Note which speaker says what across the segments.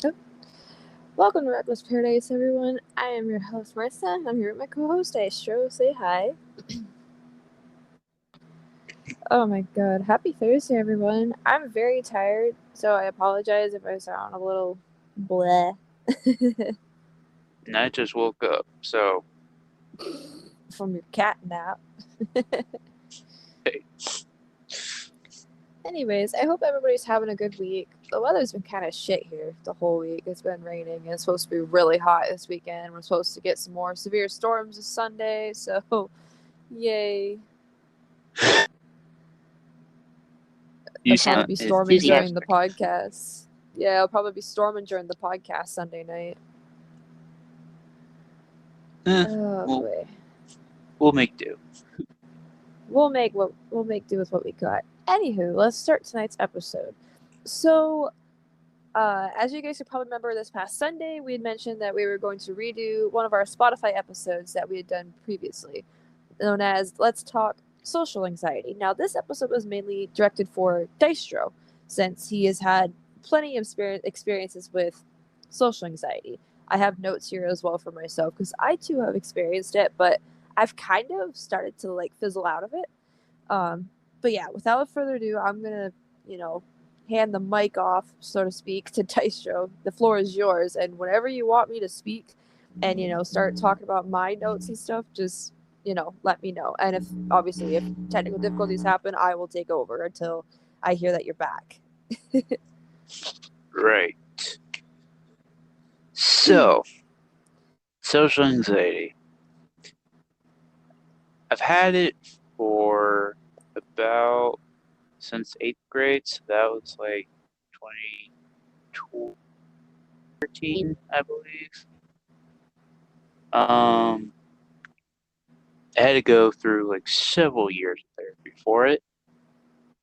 Speaker 1: Oh, welcome to Reckless Paradise, everyone. I am your host, Marissa. I'm here with my co-host, Dystro. Say hi. Oh my god. Happy Thursday, everyone. I'm very tired, so I apologize if I sound a little bleh
Speaker 2: And I just woke up, so
Speaker 1: from your cat nap.
Speaker 2: hey,
Speaker 1: Anyways, I hope everybody's having a good week. The weather's been kind of shit here the whole week. It's been raining and it's supposed to be really hot this weekend. We're supposed to get some more severe storms this Sunday, so yay.
Speaker 2: you
Speaker 1: It'll probably
Speaker 2: sound
Speaker 1: be storming during the
Speaker 2: enthusiastic.
Speaker 1: podcast. Yeah, it'll probably be storming during the podcast Sunday night.
Speaker 2: Eh,
Speaker 1: Oh
Speaker 2: we'll
Speaker 1: boy.
Speaker 2: we'll make do.
Speaker 1: We'll make do with what we got. Anywho, let's start tonight's episode. So, as you guys could probably remember, this past Sunday we had mentioned that we were going to redo one of our Spotify episodes that we had done previously, known as "Let's Talk Social Anxiety." Now, this episode was mainly directed for Dystro, since he has had plenty of experiences with social anxiety. I have notes here as well for myself because I too have experienced it, but I've kind of started to like fizzle out of it. Um, but yeah, without further ado, I'm gonna, you know, hand the mic off, so to speak, to Dystro. The floor is yours, and whenever you want me to speak and start talking about my notes and stuff, just let me know. And if technical difficulties happen, I will take over until I hear that you're back.
Speaker 2: Right. So, social anxiety. I've had it for about since 8th grade, so that was like 2013, I believe. Um, I had to go through like several years of therapy for it.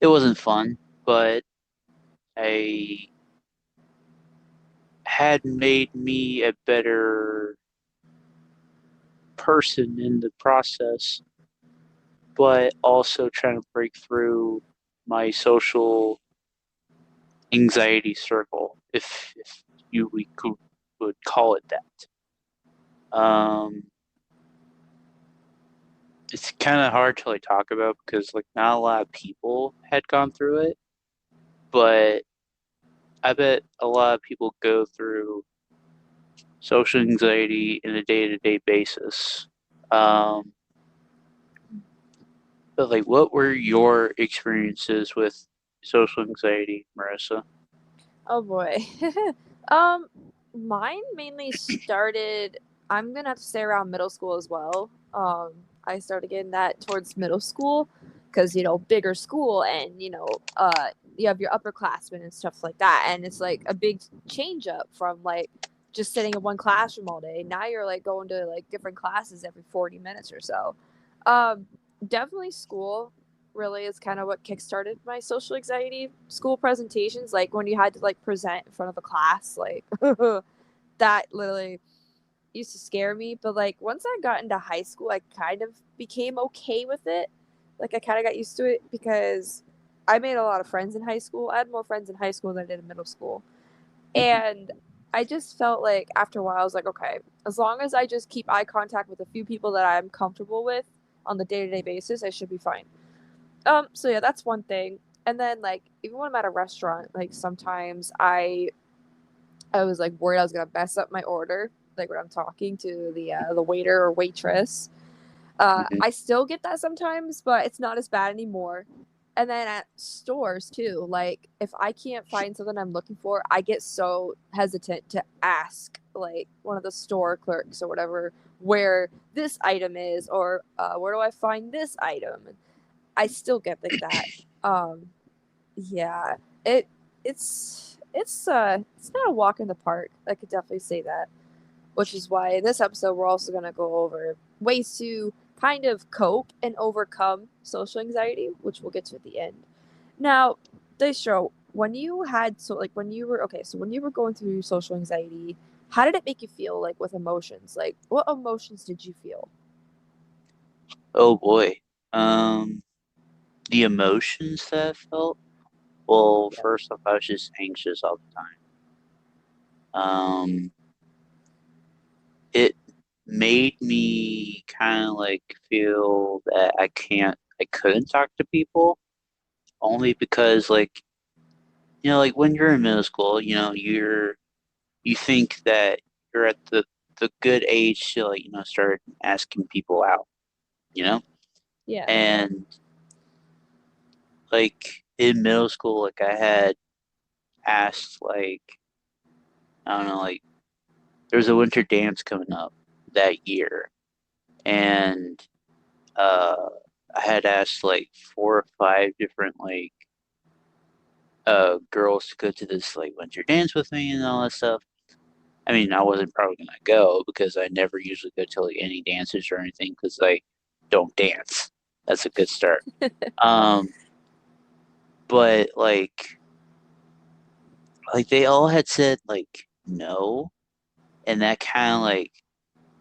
Speaker 2: It wasn't fun, but I had made me a better person in the process, but also trying to break through my social anxiety circle, if would call it that. It's kind of hard to like talk about because like not a lot of people had gone through it, but I bet a lot of people go through social anxiety in a day-to-day basis. Um, But like, what were your experiences with social anxiety, Marissa?
Speaker 1: Oh boy. um, Mine mainly started. I'm gonna have to say around middle school as well. I started getting that towards middle school because bigger school and you have your upperclassmen and stuff like that, and it's like a big change up from like just sitting in one classroom all day. Now you're like going to like different classes every 40 minutes or so. Um, Definitely school really is kind of what kickstarted my social anxiety. School presentations, like when you had to like present in front of a class, like that literally used to scare me. But like once I got into high school, I kind of became okay with it. Like I kind of got used to it because I made a lot of friends in high school. I had more friends in high school than I did in middle school. And I just felt like after a while, I was like, okay, as long as I just keep eye contact with a few people that I'm comfortable with on the day to day basis, I should be fine. So yeah, that's one thing. And then like even when I'm at a restaurant, like sometimes I was like worried I was gonna mess up my order, like when I'm talking to the waiter or waitress.
Speaker 2: Mm-hmm.
Speaker 1: I still get that sometimes, but it's not as bad anymore. And then at stores too, like if I can't find something I'm looking for, I get so hesitant to ask like one of the store clerks or whatever where this item is or where do I find this item. I still get like that. Um, yeah, it it's not a walk in the park. I could definitely say that. Which is why in this episode we're also gonna go over ways to kind of cope and overcome social anxiety, which we'll get to at the end. Now, this show, when you had when you were okay, so when you were going through social anxiety, how did it make you feel like with emotions? Like what emotions did you feel?
Speaker 2: Oh boy. Um, the emotions that I felt. Well,
Speaker 1: Yeah.
Speaker 2: first off, I was just anxious all the time. Um, it made me kind of like feel that I couldn't talk to people only because like, like when you're in middle school, you think that you're at the good age to like, start asking people out, you know?
Speaker 1: Yeah.
Speaker 2: And like in middle school, like I had asked like, I don't know, like there was a winter dance coming up that year, and uh I had asked like 4 or 5 different like girls to go to this like winter dance with me and all that stuff. I mean, I wasn't probably gonna go because I never usually go to like any dances or anything because I don't dance. That's a good start. Um, but like they all had said like no, and that kind of like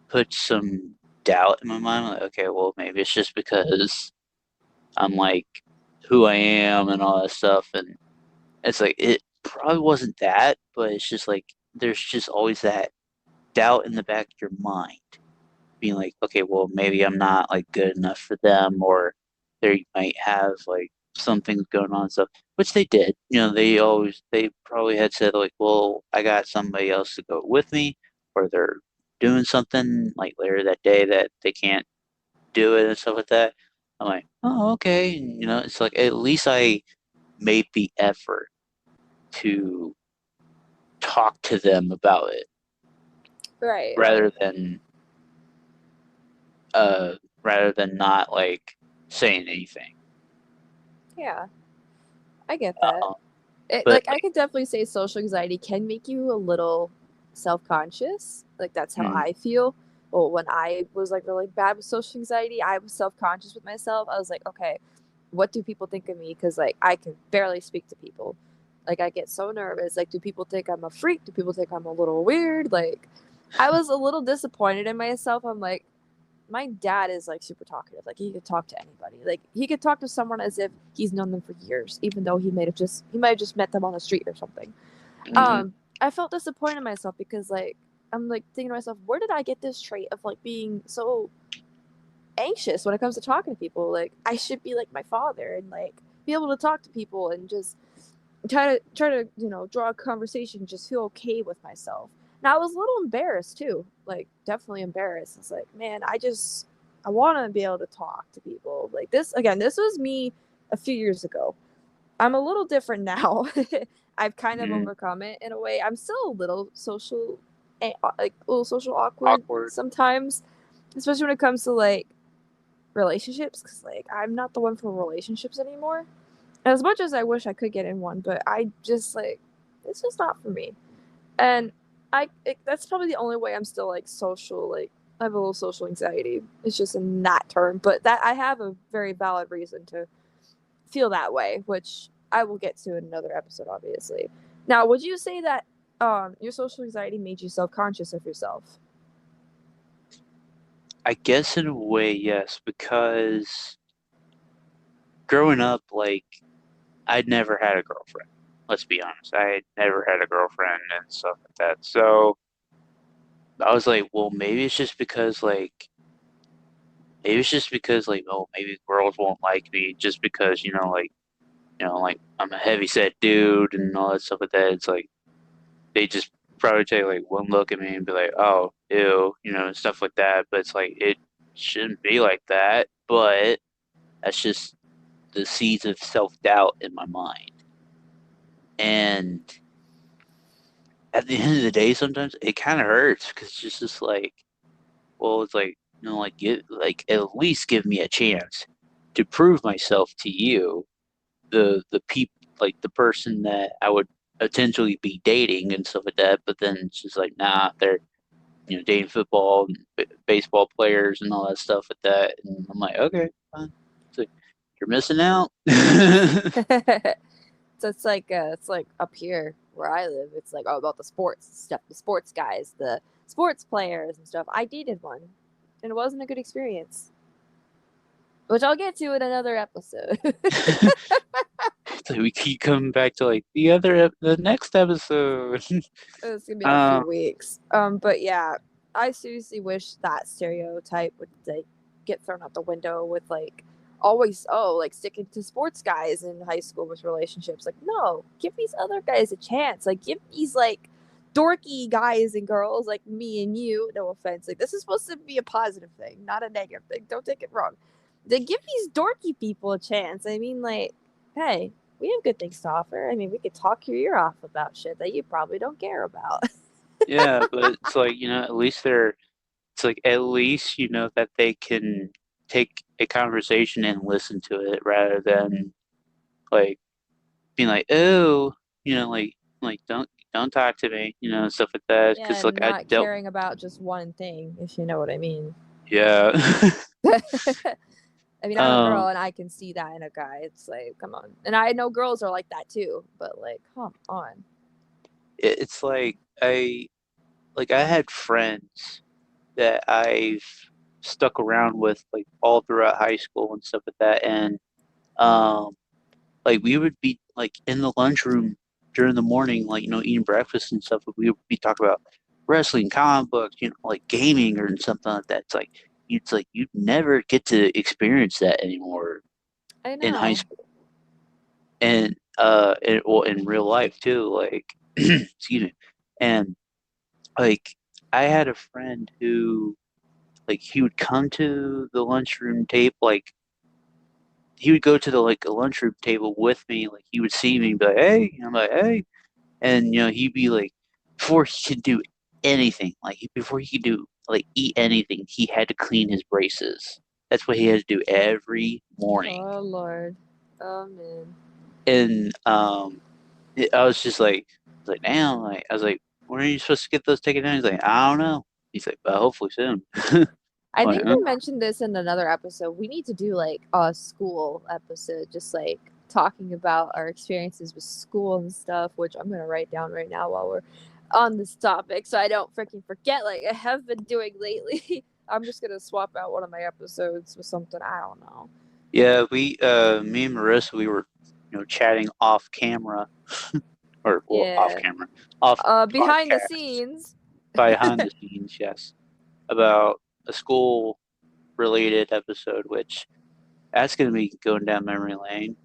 Speaker 2: put some doubt in my mind. Like, okay, well maybe it's just because I'm like who I am and all that stuff, and it's like it probably wasn't that, but it's just like there's just always that doubt in the back of your mind, being like, okay, well, maybe I'm not like good enough for them, or they might have like something going on, stuff, which they did. They probably had said like, well, I got somebody else to go with me, or they're doing something like later that day that they can't do it and stuff like that. I'm like, oh, okay. And, it's like at least I made the effort to talk to them about it
Speaker 1: Right.
Speaker 2: rather than uh rather than not like saying anything.
Speaker 1: Yeah. I get that.
Speaker 2: Um,
Speaker 1: It,
Speaker 2: but
Speaker 1: like I could definitely say social anxiety can make you a little self-conscious. Like that's how
Speaker 2: mm,
Speaker 1: I feel. Well, when I was like really bad with social anxiety, I was self-conscious with myself. I was like, okay, what do people think of me? Because like I can barely speak to people. Like I get so nervous. Like, do people think I'm a freak? Do people think I'm a little weird? Like, I was a little disappointed in myself. I'm like, my dad is like super talkative. Like he could talk to anybody. Like he could talk to someone as if he's known them for years, even though he might have just met them on the street or something.
Speaker 2: mm,
Speaker 1: I felt disappointed in myself because like I'm like thinking to myself, where did I get this trait of like being so anxious when it comes to talking to people? Like I should be like my father and like be able to talk to people and just try to draw a conversation, just feel okay with myself. Now I was a little embarrassed too, like definitely embarrassed. It's like, man, I want to be able to talk to people. Like this again, this was me a few years ago. I'm a little different now. I've kind of
Speaker 2: mm,
Speaker 1: overcome it in a way. I'm still a little social, like a little social awkward
Speaker 2: awkward.
Speaker 1: sometimes, especially when it comes to like relationships. Because like I'm not the one for relationships anymore. As much as I wish I could get in one, but I just like it's just not for me. And that's probably the only way I'm still like social. Like I have a little social anxiety. It's just in that term, but that I have a very valid reason to feel that way, which I will get to in another episode, obviously. Now, would you say that your social anxiety made you self conscious of yourself?
Speaker 2: I guess in a way, yes, because growing up, like I'd never had a girlfriend. Let's be honest, I had never had a girlfriend and stuff like that. So I was like, well, maybe it's just because like, oh, maybe girls won't like me just because like I'm a heavy set dude and all that stuff like that. It's like they just probably take like one look at me and be like, "Oh, ew," and stuff like that. But it's like it shouldn't be like that. But that's just the seeds of self-doubt in my mind. And at the end of the day, sometimes it kind of hurts because it's just like, well, it's like like at least give me a chance to prove myself to you, the people, like the person that I would potentially be dating and stuff like that. But then it's just like, nah, they're dating football and baseball players and all that stuff like that. And I'm like, okay, fine. It's like, you're missing out.
Speaker 1: So it's like up here where I live. It's like all about the sports stuff, the sports guys, the sports players and stuff. I dated one, and it wasn't a good experience, which I'll get to in another episode.
Speaker 2: So we keep coming back to like the next episode.
Speaker 1: It's gonna be in a
Speaker 2: um,
Speaker 1: few weeks. But yeah, I seriously wish that stereotype would like get thrown out the window with like always like sticking to sports guys in high school with relationships. Like, no, give these other guys a chance. Like, give these like dorky guys and girls like me and you. No offense. Like, this is supposed to be a positive thing, not a negative thing. Don't take it wrong. They give these dorky people a chance. I mean, like, hey, we have good things to offer. I mean, we could talk your ear off about shit that you probably don't care about.
Speaker 2: yeah, but it's like, at least it's like at least that they can take a conversation and listen to it rather than like being like, oh, like don't talk to me, and stuff like that.
Speaker 1: Yeah,
Speaker 2: Because like
Speaker 1: and
Speaker 2: I
Speaker 1: not
Speaker 2: dealt,
Speaker 1: caring about just one thing, if you know what I mean.
Speaker 2: yeah.
Speaker 1: I mean, I'm a girl
Speaker 2: um,
Speaker 1: and I can see that in a guy. It's like, come on. And I know girls are like that too, but like, come on.
Speaker 2: it's like I had friends that I've stuck around with like all throughout high school and stuff like that, and um, like we would be like in the lunchroom during the morning, like eating breakfast and stuff. We would be talking about wrestling, comic books, like gaming or something like that. It's like you'd never get to experience that anymore
Speaker 1: I
Speaker 2: in high
Speaker 1: know.
Speaker 2: school, well, in real life too. Like, excuse me, and like I had a friend who like he would come to the lunchroom table, like he would go to the like a lunchroom table with me, like he would see me and be like, hey, and I'm like, hey, and he'd be like, before he could do anything, like before he could do like eat anything, he had to clean his braces. That's what he had to do every morning.
Speaker 1: Oh Lord. Oh man.
Speaker 2: And I was just like, damn, like I was like, when are you supposed to get those taken down? He's like, I don't know. He's like, but hopefully soon.
Speaker 1: I
Speaker 2: Like,
Speaker 1: think we mentioned this in another episode. We need to do like a school episode, just like talking about our experiences with school and stuff, which I'm gonna write down right now while we're on this topic, so I don't freaking forget like I have been doing lately. I'm just gonna swap out one of my episodes with something I don't know.
Speaker 2: yeah, me and Marissa, we were, chatting off camera, or well, off
Speaker 1: Yeah.
Speaker 2: camera, off
Speaker 1: Behind the
Speaker 2: podcast,
Speaker 1: scenes.
Speaker 2: behind the scenes, yes, about a school related episode, which that's gonna be going down memory lane.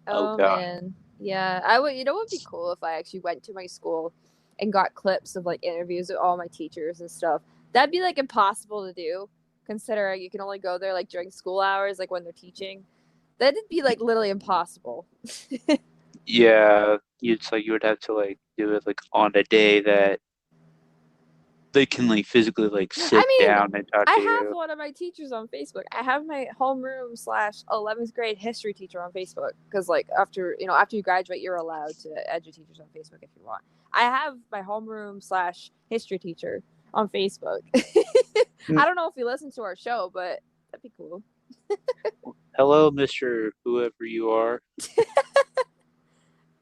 Speaker 2: Oh
Speaker 1: Oh
Speaker 2: God,
Speaker 1: man. Yeah. I would, you know what would be cool if I actually went to my school and got clips of like interviews with all my teachers and stuff. That'd be like impossible to do, considering you can only go there like during school hours, like when they're teaching. That'd be like literally impossible.
Speaker 2: yeah, it's like you would have to like do it like on a day that they can like physically like
Speaker 1: I
Speaker 2: sit
Speaker 1: mean,
Speaker 2: down and talk
Speaker 1: I
Speaker 2: to
Speaker 1: have
Speaker 2: you.
Speaker 1: one of my teachers on Facebook. I have my homeroom slash 11th grade history teacher on Facebook because, like, after you graduate, you're allowed to add your teachers on Facebook if you want. I have my homeroom slash history teacher on Facebook.
Speaker 2: Mm,
Speaker 1: I don't know if you listen to our show, but that'd be cool.
Speaker 2: hello, Mister Whoever you are.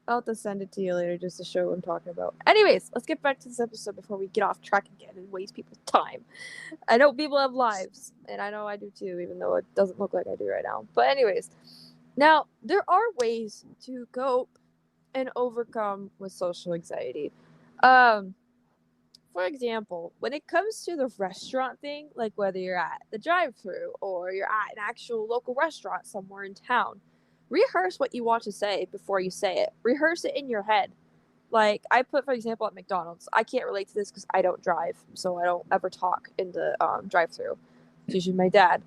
Speaker 1: I'll have to send it to you later just to show what I'm talking about. Anyways, let's get back to this episode before we get off track again and waste people's time. I know people have lives, and I know I do too, even though it doesn't look like I do right now. But, anyways, now there are ways to cope and overcome with social anxiety. Um, for example, when it comes to the restaurant thing, like whether you're at the drive through or you're at an actual local restaurant somewhere in town, rehearse what you want to say before you say it. Rehearse it in your head. Like I put, for example, at McDonald's, I can't relate to this because I don't drive, so I don't ever talk in the drive through. It's usually my dad.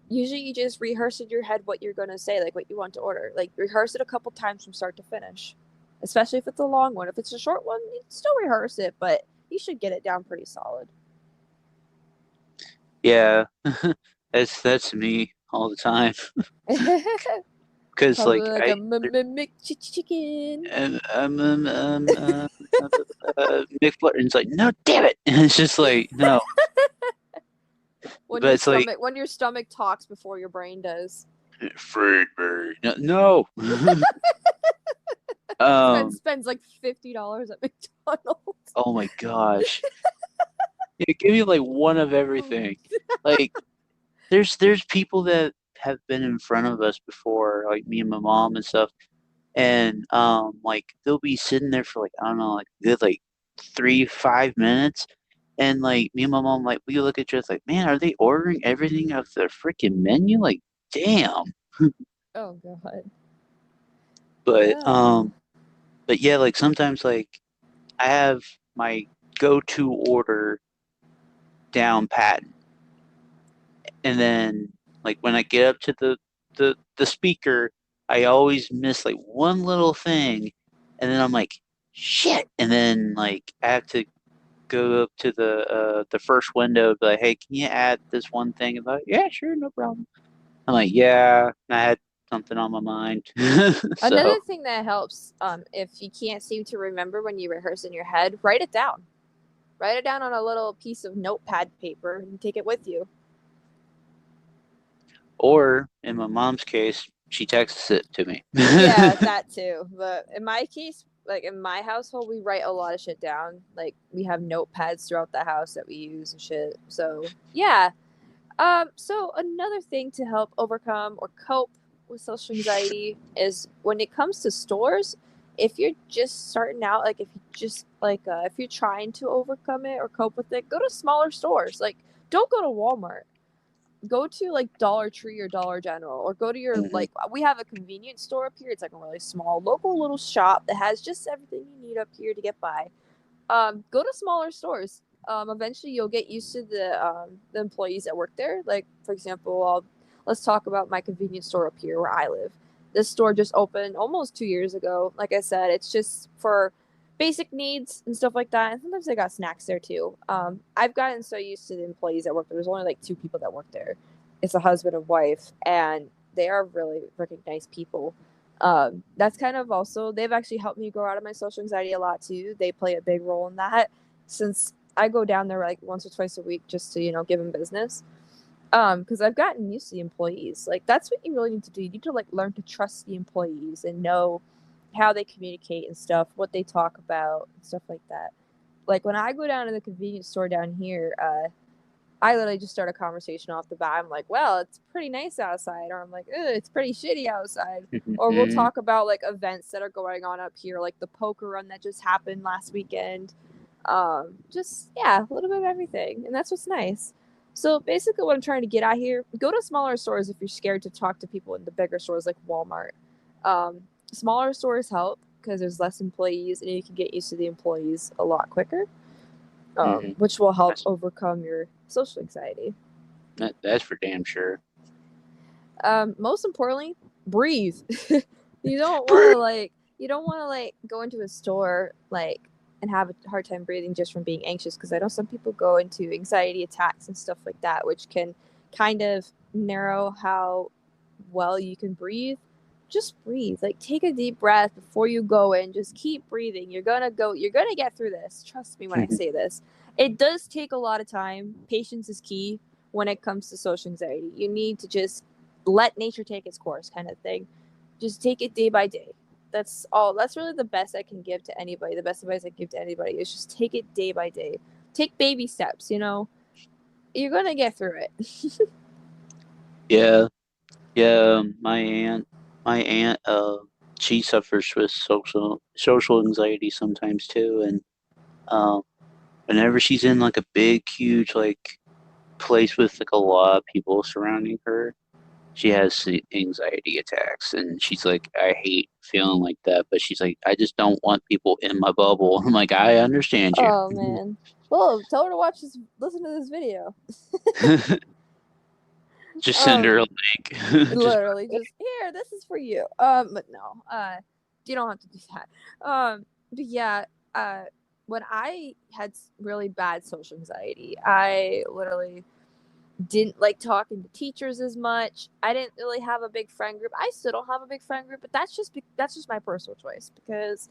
Speaker 1: Usually you just rehearse in your head what you're gonna say, like what you want to order. Like rehearse it a couple times from start to finish. Especially if it's a long one. If it's a short one, you still rehearse it, but you should get it down pretty solid.
Speaker 2: Yeah, that's me all the time. Because
Speaker 1: Probably
Speaker 2: like
Speaker 1: like a chicken.
Speaker 2: McFlurry, it's like, no, damn it! And it's just like, no.
Speaker 1: When
Speaker 2: But it's like,
Speaker 1: when your stomach talks before your brain does.
Speaker 2: Fredbeard. No, no.
Speaker 1: Spends like $50 at McDonald's.
Speaker 2: Oh my gosh. Yeah, give me like one of everything. Like, there's people that have been in front of us before, like me and my mom and stuff. and like they'll be sitting there for like I don't know, like good like 3 5 minutes, and like me and my mom like we look at each other like, man, are they ordering everything off the freaking menu? Like, damn.
Speaker 1: Oh god.
Speaker 2: But
Speaker 1: Oh.
Speaker 2: but yeah, like sometimes like I have my go-to order down pat, and then like when I get up to the speaker, I always miss like one little thing, and then I'm like, shit, and then like I have to go up to the first window, be like, hey, can you add this one thing? And like, yeah, sure, no problem. I'm like, yeah, I had something on my mind,
Speaker 1: Another
Speaker 2: so
Speaker 1: thing that helps, if you can't seem to remember when you rehearse in your head, write it down. Write it down on a little piece of notepad paper and take it with you.
Speaker 2: or in my mom's case, she texts it to me.
Speaker 1: Yeah, that too. But in my case, like in my household, we write a lot of shit down. Like we have notepads throughout the house that we use and shit. So yeah. So another thing to help overcome or cope with social anxiety is when it comes to stores, if you're just starting out, like if you just like if you're trying to overcome it or cope with it, go to smaller stores. Like don't go to Walmart. Go to like Dollar Tree or Dollar General, or go to your
Speaker 2: Mhm.
Speaker 1: like we have a convenience store up here. It's like a really small local little shop that has just everything you need up here to get by. Go to smaller stores. Eventually you'll get used to the employees that work there. Like for example, let's talk about my convenience store up here where I live. This store just opened almost 2 years ago. Like I said, it's just for basic needs and stuff like that. And sometimes they got snacks there too. I've gotten so used to the employees that work there. There's only like two people that work there. It's a husband and wife, and they are really freaking nice people. That's kind of also they've actually helped me grow out of my social anxiety a lot too. They play a big role in that since I go down there like once or twice a week just to give them business. Because I've gotten used to the employees. Like that's what you really need to do. You need to like learn to trust the employees and know how they communicate and stuff, what they talk about, and stuff like that. Like when I go down to the convenience store down here, I literally just start a conversation off the bat. I'm like, well, it's pretty nice outside. Or I'm like, it's pretty shitty outside. Or we'll
Speaker 2: Mhm.
Speaker 1: talk about like events that are going on up here, like the poker run that just happened last weekend. Just, yeah, a little bit of everything. And that's what's nice. So basically, what I'm trying to get at here, go to smaller stores if you're scared to talk to people in the bigger stores like Walmart. Um, Smaller stores help because there's less employees and you can get used to the employees a lot quicker,
Speaker 2: Mhm.
Speaker 1: which will help
Speaker 2: That's
Speaker 1: overcome your social anxiety.
Speaker 2: that's for damn sure.
Speaker 1: Most importantly, breathe. You don't want to go into a store like and have a hard time breathing just from being anxious, because I know some people go into anxiety attacks and stuff like that, which can kind of narrow how well you can breathe. Just breathe. Like take a deep breath before you go in. Just keep breathing. You're going to get through this. Trust me when I say this. It does take a lot of time. Patience is key when it comes to social anxiety. You need to just let nature take its course, kind of thing. Just take it day by day. That's all. That's really the best I can give to anybody. The best advice I give to anybody is just take it day by day. Take baby steps, You're going to get through it.
Speaker 2: Yeah, yeah. My aunt, she suffers with social anxiety sometimes too, and um, whenever she's in like a big, huge like place with like a lot of people surrounding her, she has anxiety attacks, and she's like, I hate feeling like that, but she's like, I just don't want people in my bubble. I'm like, I understand you.
Speaker 1: Oh, man. Well, tell her to listen to this video.
Speaker 2: Just send her
Speaker 1: Um,
Speaker 2: a link. Just
Speaker 1: Literally just here, this is for you. But no, you don't have to do that. But yeah, uh, when I had really bad social anxiety, I literally didn't like talking to teachers as much. I didn't really have a big friend group. I still don't have a big friend group, but that's just my personal choice, because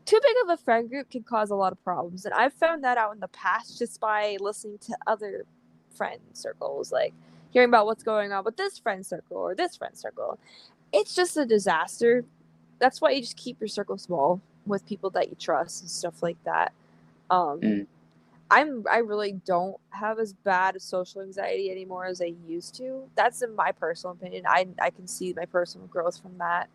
Speaker 1: too big of a friend group can cause a lot of problems, and I've found that out in the past just by listening to other friend circles, like hearing about what's going on with this friend circle or this friend circle. It's just a disaster. That's why you just keep your circle small with people that you trust and stuff like that. Um,
Speaker 2: mm,
Speaker 1: I really don't have as bad social anxiety anymore as I used to. That's in my personal opinion. I can see my personal growth from that.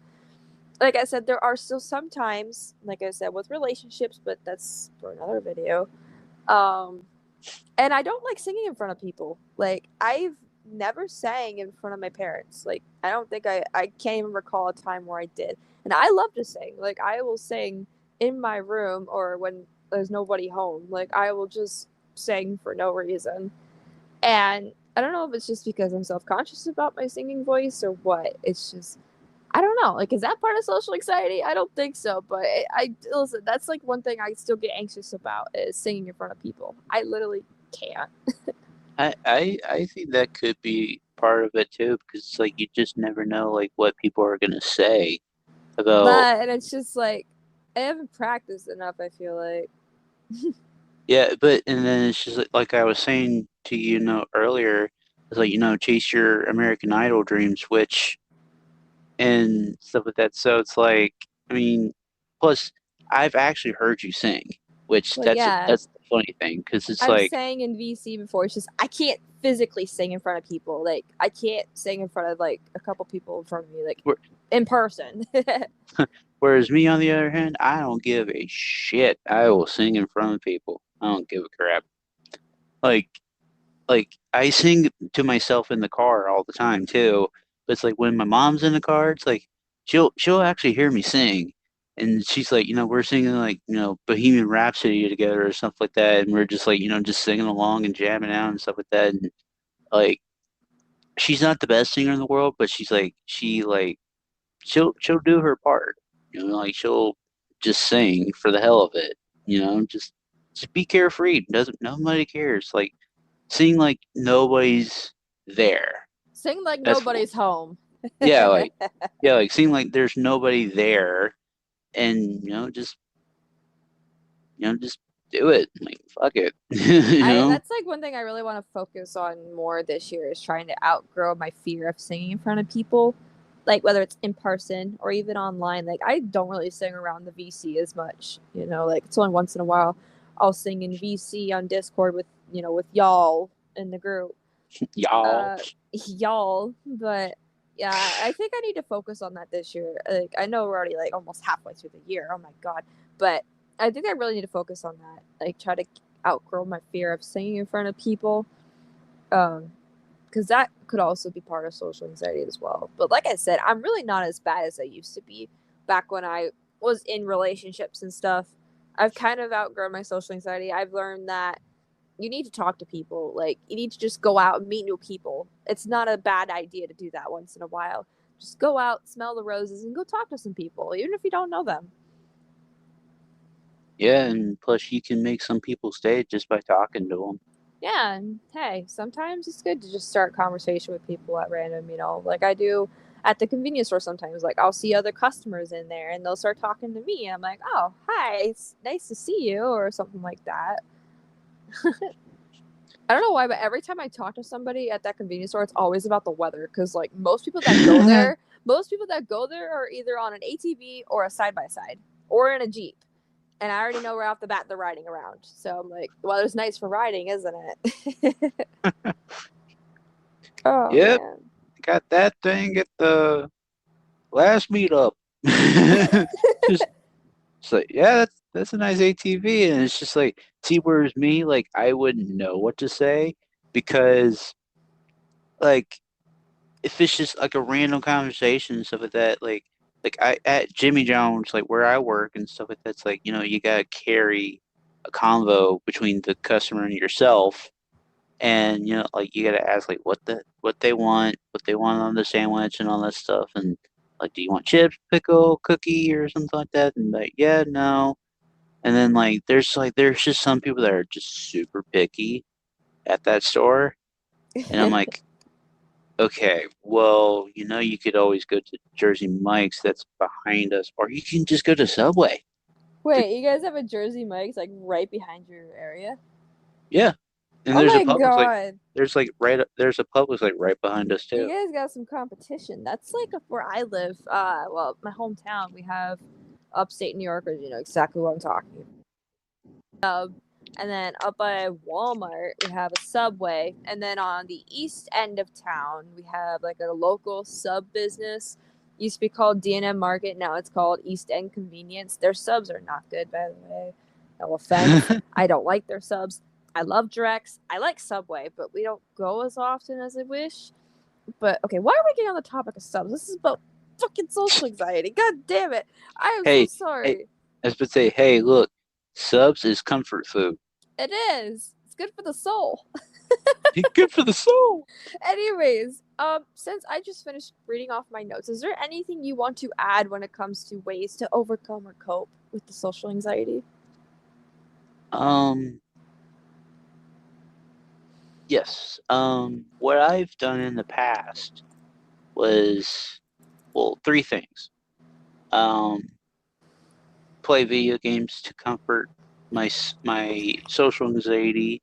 Speaker 1: like I said, there are still sometimes, like I said, with relationships, but that's for another video. Um, and I don't like singing in front of people. Like I've never sang in front of my parents. Like I don't think I can't even recall a time where I did. And I love to sing. Like I will sing in my room or when there's nobody home. Like I will just sing for no reason. And I don't know if it's just because I'm self-conscious about my singing voice or what. It's just I don't know. Like, is that part of social anxiety? I don't think so. But I listen. That's like one thing I still get anxious about is singing in front of people. I literally can't.
Speaker 2: I think that could be part of it too, because it's like you just never know like what people are gonna say about.
Speaker 1: But and it's just like I haven't practiced enough. I feel like.
Speaker 2: Yeah, but and then it's just like I was saying to you, earlier, it's like chase your American Idol dreams, which and stuff like that. So it's like, I mean, plus I've actually heard you sing, which
Speaker 1: Well,
Speaker 2: that's
Speaker 1: yeah,
Speaker 2: that's the funny thing, because it's
Speaker 1: I've
Speaker 2: like
Speaker 1: sang in VC before. It's just I can't physically sing in front of people. Like I can't sing in front of like a couple people in front of me, like in person.
Speaker 2: whereas me on the other hand, I don't give a shit. I will sing in front of people. I don't give a crap. Like I sing to myself in the car all the time too. But it's like when my mom's in the car, it's like she'll actually hear me sing, and she's like, we're singing like Bohemian Rhapsody together or stuff like that, and we're just like just singing along and jamming out and stuff like that. And like she's not the best singer in the world, but she'll do her part. Like she'll just sing for the hell of it. Just be carefree. Doesn't Nobody cares. Like sing like nobody's there.
Speaker 1: Sing like
Speaker 2: That's
Speaker 1: nobody's home.
Speaker 2: yeah, like yeah, like sing like there's nobody there, and just do it. Like fuck it. you
Speaker 1: I
Speaker 2: know.
Speaker 1: that's like one thing I really want to focus on more this year is trying to outgrow my fear of singing in front of people, like whether it's in person or even online. Like I don't really sing around the VC as much, like it's only once in a while I'll sing in VC on Discord with with y'all in the group,
Speaker 2: Y'all.
Speaker 1: uh, y'all. But yeah, I think I need to focus on that this year. Like I know we're already like almost halfway through the year. Oh my god, but I think I really need to focus on that. Like try to outgrow my fear of singing in front of people, because that could also be part of social anxiety as well. But like I said, I'm really not as bad as I used to be back when I was in relationships and stuff. I've kind of outgrown my social anxiety. I've learned that you need to talk to people. Like you need to just go out and meet new people. It's not a bad idea to do that once in a while. Just go out, smell the roses, and go talk to some people, even if you don't know them.
Speaker 2: Yeah, and plus you can make some people stay just by talking to them.
Speaker 1: Yeah, and hey, sometimes it's good to just start conversation with people at random, like I do at the convenience store sometimes. Like I'll see other customers in there and they'll start talking to me. I'm like, oh, hi, it's nice to see you, or something like that. I don't know why, but every time I talk to somebody at that convenience store, it's always about the weather. Because like most people that go there, most people that go there are either on an ATV or a side by side or in a Jeep. And I already know right off the bat they're riding around. So I'm like, weather's nice for riding, isn't it? Oh
Speaker 2: Yep,
Speaker 1: man.
Speaker 2: got that thing at the last meetup. Just It's like, yeah, that's a nice ATV, and it's just like, see, whereas me, like, I wouldn't know what to say because, like, if it's just like a random conversation and stuff like that, like I at Jimmy John's, like where I work and stuff like that, it's like, you gotta carry a convo between the customer and yourself, and like you gotta ask like what they want on the sandwich and all that stuff, and like, do you want chips, pickle, cookie, or something like that? And like, yeah, no. And then there's just some people that are just super picky at that store. And I'm like, okay, well, you could always go to Jersey Mike's that's behind us, or you can just go to Subway. The,
Speaker 1: Wait, you guys have a Jersey Mike's like right behind your area?
Speaker 2: yeah. And
Speaker 1: Oh
Speaker 2: there's a
Speaker 1: my
Speaker 2: Publix like
Speaker 1: god.
Speaker 2: there's a Publix like right behind us
Speaker 1: You
Speaker 2: too.
Speaker 1: guys got some competition. That's like where I live. Well, my hometown, we have upstate New Yorkers, you know exactly what I'm talking about. And then up by Walmart, we have a Subway. And then on the east end of town, we have like a local sub business. Used to be called D&M Market. Now it's called East End Convenience. Their subs are not good, by the way. No offense. I don't like their subs. I love Drex. I like Subway, but we don't go as often as I wish. But okay, why are we getting on the topic of subs? This is about fucking social anxiety. God damn it. I am so
Speaker 2: Hey, hey,
Speaker 1: sorry.
Speaker 2: I was about to say, hey, look, subs is comfort food.
Speaker 1: It is. It's good for the soul.
Speaker 2: Good for the soul.
Speaker 1: Anyways, since I just finished reading off my notes, is there anything you want to add when it comes to ways to overcome or cope with the social anxiety?
Speaker 2: Um, yes. What I've done in the past was, well, three things. Um, play video games to comfort my social anxiety.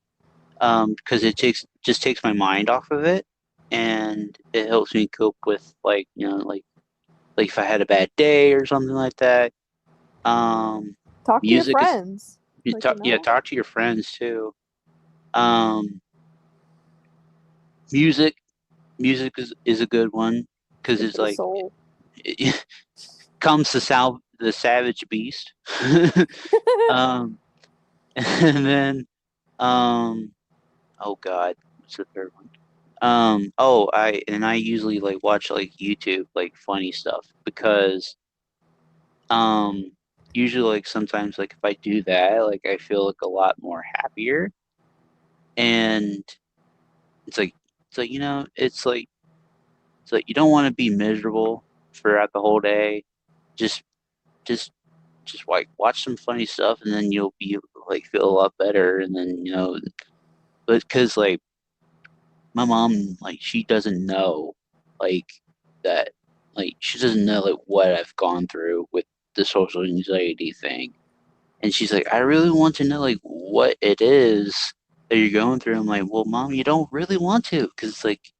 Speaker 2: Because it takes my mind off of it, and it helps me cope with like if I had a bad day or something like that. Um,
Speaker 1: Talk to your
Speaker 2: music is
Speaker 1: friends. Like,
Speaker 2: talk to your friends too. Um, music music is a good one because
Speaker 1: good
Speaker 2: it's
Speaker 1: for the
Speaker 2: like
Speaker 1: soul.
Speaker 2: it comes the savage beast. um, and then um, oh God, what's the third one? I usually like watch like YouTube like funny stuff because usually like sometimes like if I do that like I feel like a lot more happier, and it's like it's like you don't want to be miserable throughout the whole day. Just just just like watch some funny stuff, and then you'll be like feel a lot better, and then but because like my mom, like, she doesn't know, like, that, like, she doesn't know, like, what I've gone through with the social anxiety thing. And she's like, I really want to know, like, what it is that you're going through. I'm like, well, mom, you don't really want to, because, like,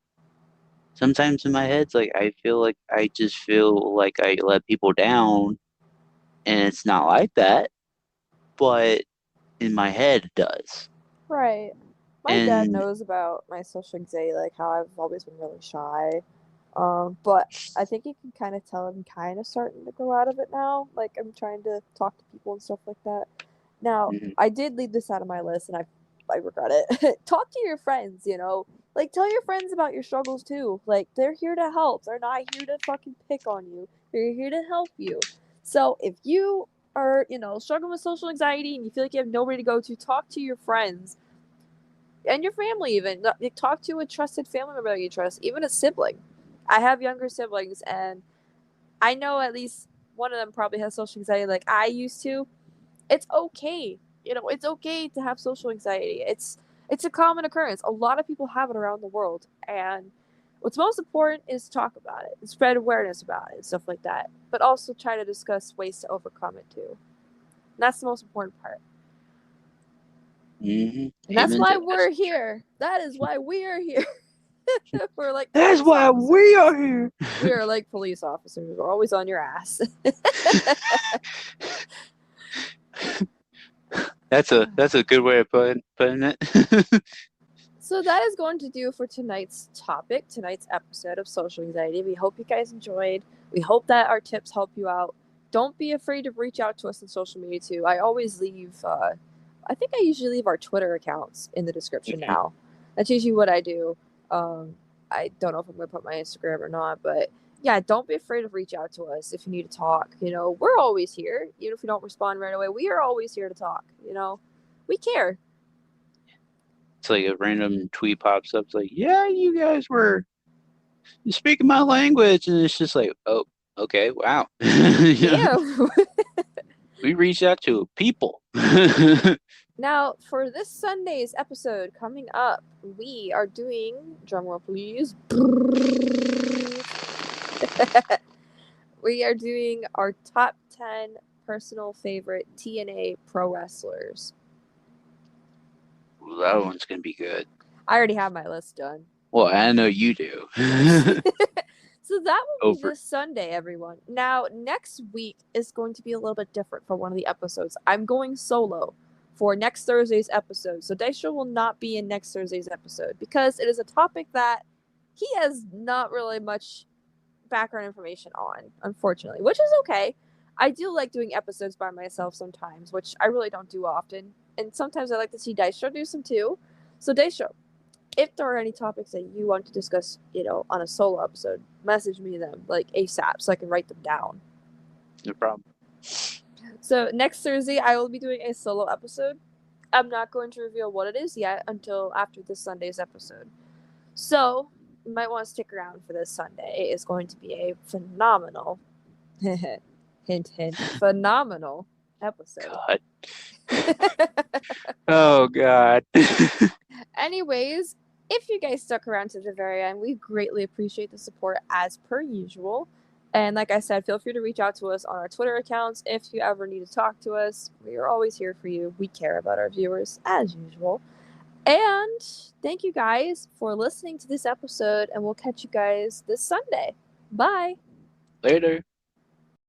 Speaker 2: sometimes in my head, it's like, I feel like I just feel like I let people down, and it's not like that, but in my head, it does.
Speaker 1: Right. My dad
Speaker 2: And,
Speaker 1: knows about my social anxiety, like how I've always been really shy. But I think you can kind of tell I'm kind of starting to grow out of it now. Like I'm trying to talk to people and stuff like that. Now,
Speaker 2: mhm,
Speaker 1: I did leave this out of my list and I regret it. Talk to your friends, you know? Like tell your friends about your struggles too. Like they're here to help. They're not here to fucking pick on you. They're here to help you. So, if you are, struggling with social anxiety and you feel like you have nobody to go to, talk to your friends and your family even. Like, talk to a trusted family member that you trust, even a sibling. I have younger siblings and I know at least one of them probably has social anxiety like I used to. It's okay. It's okay to have social anxiety. It's a common occurrence. A lot of people have it around the world, and what's most important is talk about it, and spread awareness about it, and stuff like that. But also try to discuss ways to overcome it too. And that's the most important part.
Speaker 2: mhm,
Speaker 1: And that's
Speaker 2: amen
Speaker 1: why
Speaker 2: to that.
Speaker 1: we're here. That is why we are here. We're like
Speaker 2: That's
Speaker 1: police
Speaker 2: why we
Speaker 1: officers.
Speaker 2: are here.
Speaker 1: We are like police officers. We're always on your ass.
Speaker 2: That's a good way of putting it.
Speaker 1: So that is going to do for tonight's topic, tonight's episode of social anxiety. We hope you guys enjoyed. We hope that our tips help you out. Don't be afraid to reach out to us on social media too. I always leave. I think I usually leave our Twitter accounts in the description
Speaker 2: Mhm.
Speaker 1: now. That's usually what I do. I don't know if I'm going to put my Instagram or not, but yeah, don't be afraid to reach out to us if you need to talk. We're always here. Even if you don't respond right away, we are always here to talk. We care.
Speaker 2: It's like a random tweet pops up. It's like, yeah, you guys were speaking my language, and it's just like, oh, okay, wow.
Speaker 1: Yeah.
Speaker 2: We reached out to people.
Speaker 1: Now, for this Sunday's episode coming up, we are doing, drumroll please, we are doing our top 10 personal favorite TNA pro wrestlers.
Speaker 2: Ooh, that one's gonna be good.
Speaker 1: I already have my list done.
Speaker 2: Well, I know you do.
Speaker 1: So that will be
Speaker 2: Over.
Speaker 1: this Sunday, everyone. Now, next week is going to be a little bit different for one of the episodes. I'm going solo for next Thursday's episode. So Dystro will not be in next Thursday's episode because it is a topic that he has not really much background information on, unfortunately, which is okay. I do like doing episodes by myself sometimes, which I really don't do often. And sometimes I like to see Dystro do some too. So Dystro, if there are any topics that you want to discuss, on a solo episode, message me them like ASAP so I can write them down.
Speaker 2: No problem.
Speaker 1: So next Thursday I will be doing a solo episode. I'm not going to reveal what it is yet until after this Sunday's episode. So you might want to stick around for this Sunday. It is going to be a phenomenal hint hint phenomenal episode.
Speaker 2: God. Oh God.
Speaker 1: Anyways, if you guys stuck around to the very end, we greatly appreciate the support as per usual. And like I said, feel free to reach out to us on our Twitter accounts if you ever need to talk to us. We are always here for you. We care about our viewers as usual. And thank you guys for listening to this episode, and we'll catch you guys this Sunday. Bye.
Speaker 2: Later.